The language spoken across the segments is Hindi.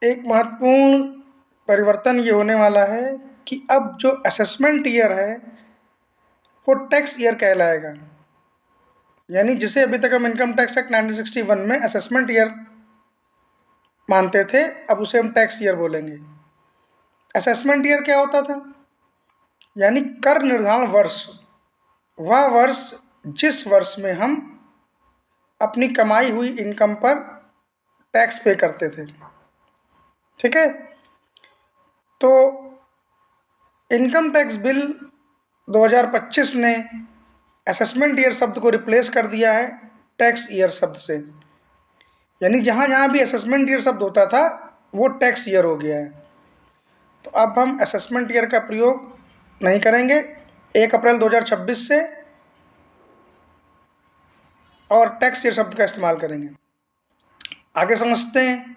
एक महत्वपूर्ण परिवर्तन ये होने वाला है कि अब जो असेसमेंट ईयर है वो टैक्स ईयर कहलाएगा। यानी जिसे अभी तक हम इनकम टैक्स एक्ट 1961 में असेसमेंट ईयर मानते थे, अब उसे हम टैक्स ईयर बोलेंगे। असेसमेंट ईयर क्या होता था? यानी कर निर्धारण वर्ष, वह वर्ष जिस वर्ष में हम अपनी कमाई हुई इनकम पर टैक्स पे करते थे। ठीक है, तो इनकम टैक्स बिल 2025 ने असेसमेंट ईयर शब्द को रिप्लेस कर दिया है टैक्स ईयर शब्द से। यानी जहाँ जहाँ भी असेसमेंट ईयर शब्द होता था वो टैक्स ईयर हो गया है। तो अब हम असेसमेंट ईयर का प्रयोग नहीं करेंगे 1 अप्रैल 2026 से, और टैक्स ईयर शब्द का इस्तेमाल करेंगे। आगे समझते हैं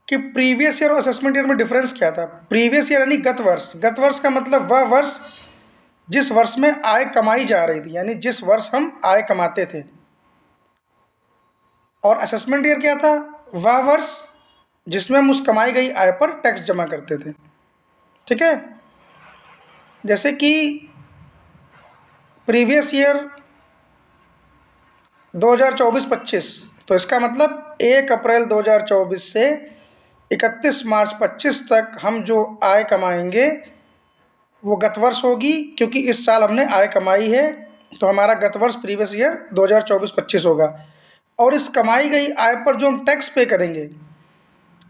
कि प्रीवियस ईयर और असेसमेंट ईयर में डिफरेंस क्या था। प्रीवियस ईयर यानी गत वर्ष। गत वर्ष का मतलब वह वर्ष जिस वर्ष में आय कमाई जा रही थी, यानी जिस वर्ष हम आय कमाते थे। और असेसमेंट ईयर क्या था? वह वर्ष जिसमें हम उस कमाई गई आय पर टैक्स जमा करते थे। ठीक है, जैसे कि प्रीवियस ईयर 2024-25, तो इसका मतलब 1 अप्रैल 2024 से 31 मार्च 25 तक हम जो आय कमाएंगे वो गत वर्ष होगी, क्योंकि इस साल हमने आय कमाई है, तो हमारा गत वर्ष प्रीवियस ईयर 2024-25 होगा। और इस कमाई गई आय पर जो हम टैक्स पे करेंगे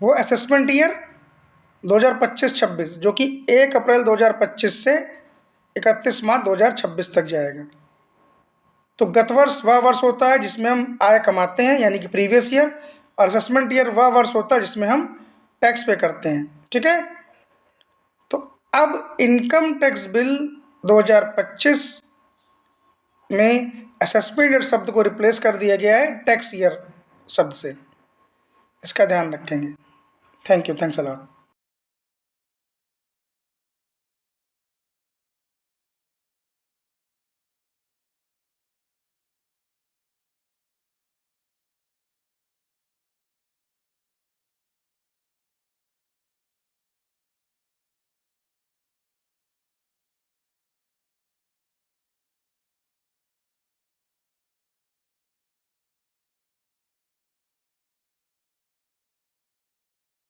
वो असेसमेंट ईयर 2025-26, जो कि 1 अप्रैल 2025 से 31 मार्च 2026 तक जाएगा। तो गत वर्ष वह वर्ष होता है जिसमें हम आय कमाते हैं, यानी कि प्रीवियस ईयर, और असेसमेंट ईयर वह वर्ष होता है जिसमें हम टैक्स पे करते हैं। ठीक है, तो अब इनकम टैक्स बिल 2025 में असेसमेंट ईयर शब्द को रिप्लेस कर दिया गया है टैक्स ईयर शब्द से। इसका ध्यान रखेंगे। Thank you, thanks a lot.